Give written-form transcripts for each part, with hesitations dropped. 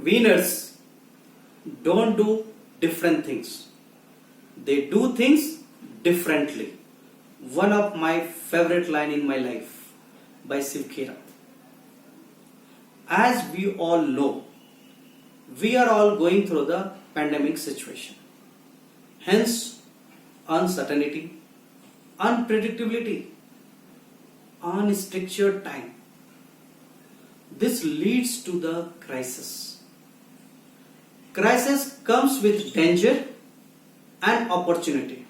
winners don't do different things. They do things differently. One of my favorite line in my life by Shiv Khera. As we all know, we are all going through the pandemic situation. Hence, uncertainty, unpredictability, unstructured time. This leads to the crisis. Crisis comes with danger and opportunity.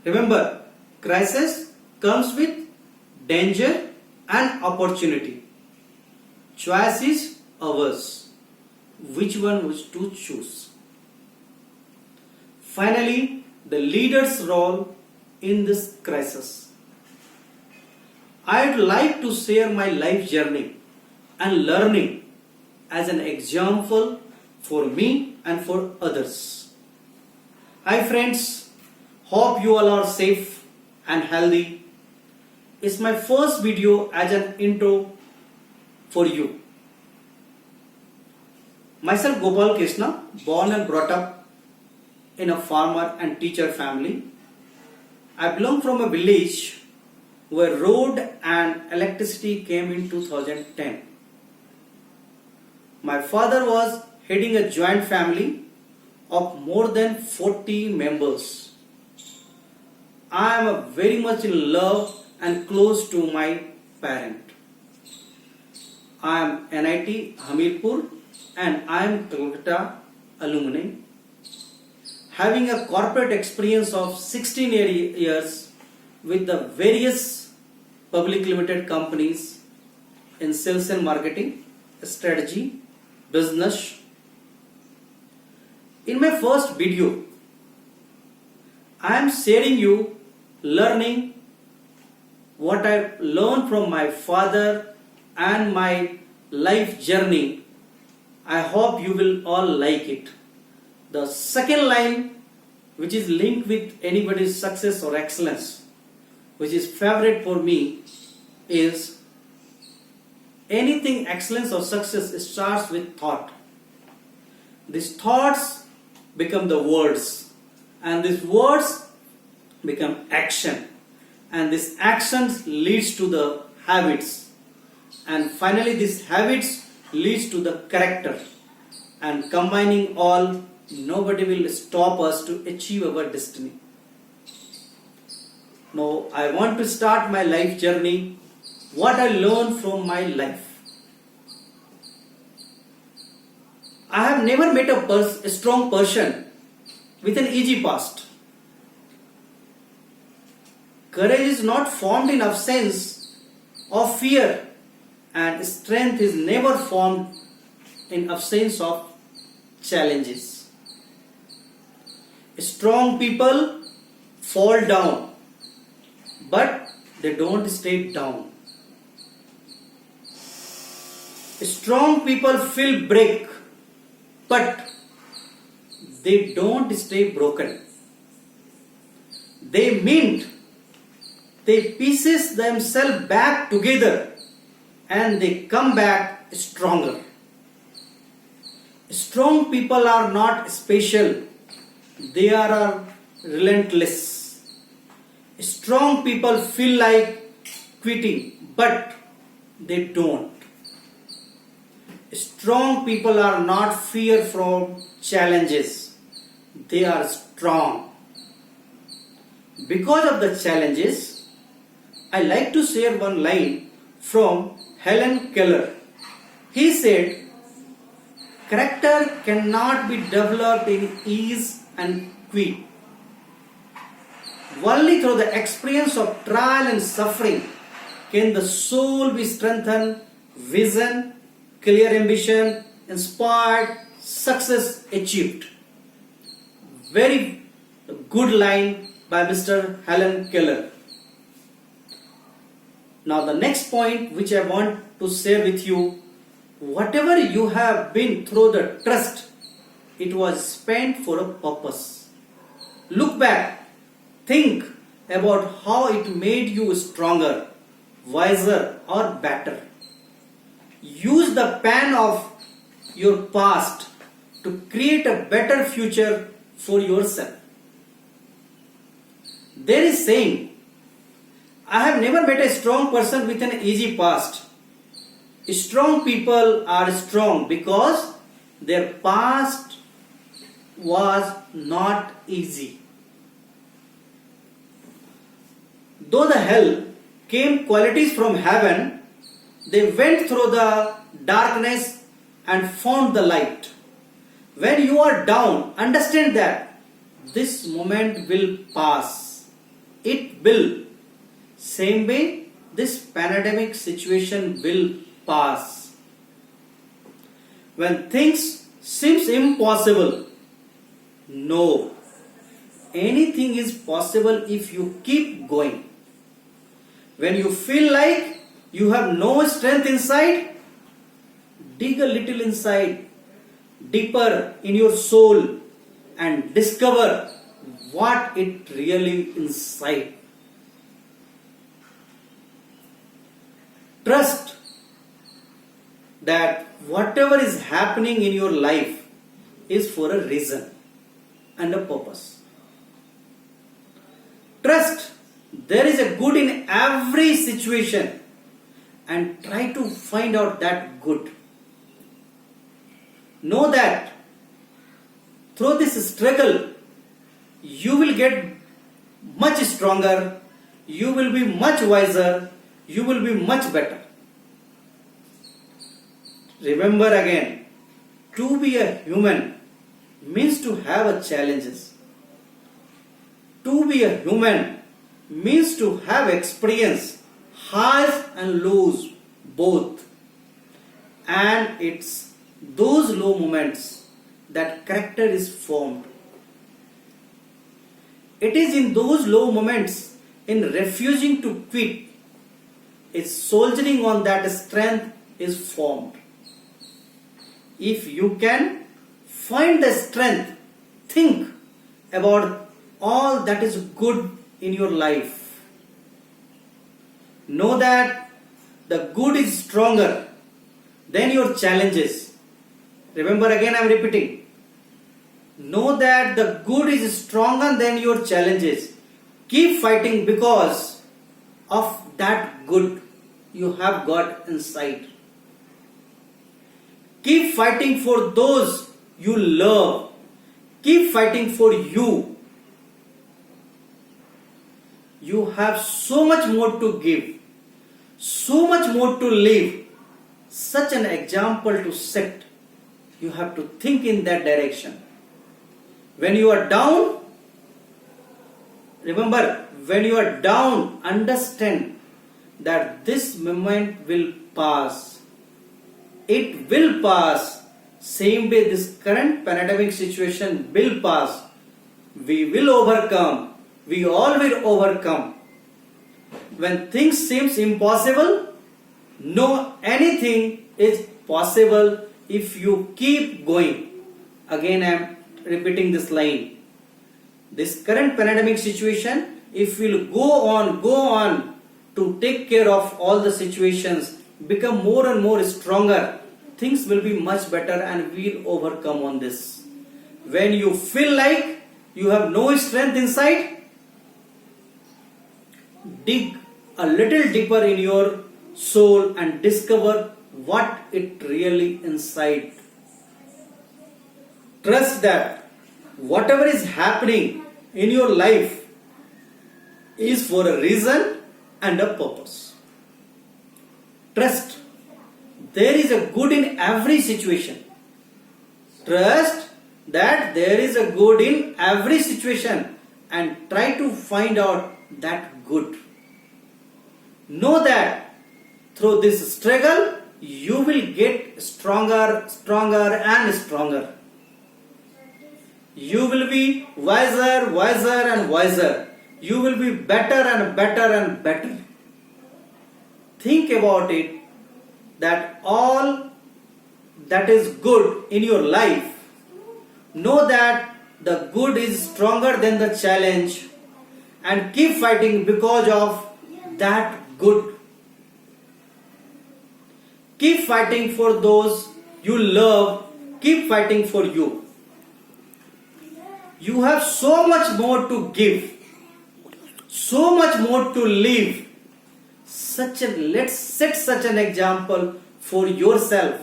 Remember, crisis comes with danger and opportunity. Choice is ours. Which one was to choose? Finally, the leader's role in this crisis. I'd like to share my life journey and learning as an example for me and for others. Hi friends, hope you all are safe and healthy. It's my first video as an intro for you. Myself Gopal Krishna, born and brought up in a farmer and teacher family. I belong from a village where road and electricity came in 2010. My father was heading a joint family of more than 40 members. I am very much in love and close to my parent. I am NIT Hamirpur and I am Kolkata alumni. Having a corporate experience of 16 years with the various public limited companies in sales and marketing, strategy, business. In my first video, I am sharing you learning what I learned from my father and my life journey. I hope you will all like it. The second line, which is linked with anybody's success or excellence, which is favorite for me, is anything excellence or success starts with thought. These thoughts become the words, and these words become action, and this actions leads to the habits, and finally these habits leads to the character, and combining all, nobody will stop us to achieve our destiny. Now I want to start my life journey, what I learned from my life. I have never met a strong person with an easy past. Courage is not formed in absence of fear, and strength is never formed in absence of challenges. Strong people fall down, but they don't stay down. Strong people feel break, but they don't stay broken. They pieces themselves back together and they come back stronger. Strong people are not special, they are relentless. Strong people feel like quitting, but they don't. Strong people are not fear from challenges, they are strong. Because of the challenges, I like to share one line from Helen Keller. He said, character cannot be developed in ease and quit. Only through the experience of trial and suffering can the soul be strengthened, vision, clear ambition, inspired, success achieved. Very good line by Mr. Helen Keller. Now the next point which I want to share with you, whatever you have been through the trust, it was spent for a purpose. Look back, think about how it made you stronger, wiser or better. Use the pen of your past to create a better future for yourself. There is saying, I have never met a strong person with an easy past. Strong people are strong because their past was not easy. Though the hell came qualities from heaven, they went through the darkness and found the light. When you are down, understand that this moment will pass. It will. Same way, this pandemic situation will pass. When things seems impossible, no. Anything is possible if you keep going. When you feel like you have no strength inside, dig a little inside, deeper in your soul, and discover what it really inside. Trust that whatever is happening in your life is for a reason and a purpose. Trust there is a good in every situation and try to find out that good. Know that through this struggle you will get much stronger, you will be much wiser, you will be much better. Remember again, to be a human means to have a challenges. To be a human means to have experience, highs and lows both. And it's those low moments that character is formed. It is in those low moments, in refusing to quit, is soldiering on that strength is formed. If you can find the strength, think about all that is good in your life. Know that the good is stronger than your challenges. Remember again, I am repeating. Know that the good is stronger than your challenges. Keep fighting because of that good you have got inside. Keep fighting for those you love. Keep fighting for you. You have so much more to give, so much more to live, such an example to set. You have to think in that direction. When you are down, remember, when you are down, understand that this moment will pass. It will pass. Same way this current pandemic situation will pass. We will overcome. We all will overcome. When things seems impossible, no, anything is possible if you keep going. Again, I am repeating this line. This current pandemic situation, if we'll go on to take care of all the situations, become more and more stronger, things will be much better and we'll overcome on this. When you feel like you have no strength inside, dig a little deeper in your soul and discover what it really inside. Trust that whatever is happening in your life is for a reason and a purpose. Trust there is a good in every situation. Trust that there is a good in every situation and try to find out that good. Know that through this struggle you will get stronger, stronger and stronger. You will be wiser, wiser and wiser. You will be better and better and better. Think about it, that all that is good in your life, know that the good is stronger than the challenge and keep fighting because of that good. Keep fighting for those you love keep fighting for you. You have so much more to give, so much more to live. Let's set such an example for yourself,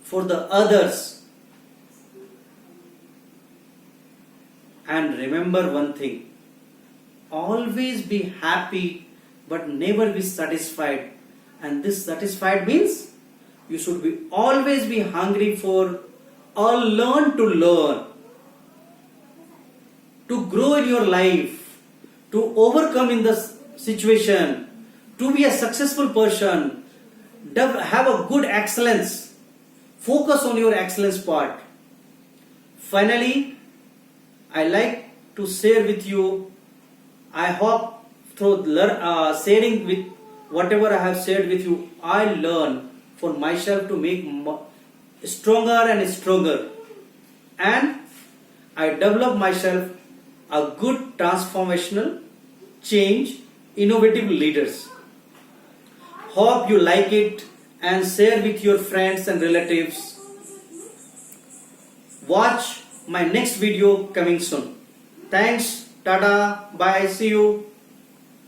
for the others. And remember one thing, always be happy but never be satisfied. And this satisfied means you should be always be hungry for or learn to learn, to grow in your life, to overcome in the situation, to be a successful person, have a good excellence, focus on your excellence part. Finally, I like to share with you, I hope through sharing with whatever I have shared with you, I learn for myself to make stronger and stronger, and I develop myself a good transformational change, innovative leaders. Hope you like it and share with your friends and relatives. Watch my next video coming soon. Thanks, Tata, bye, see you.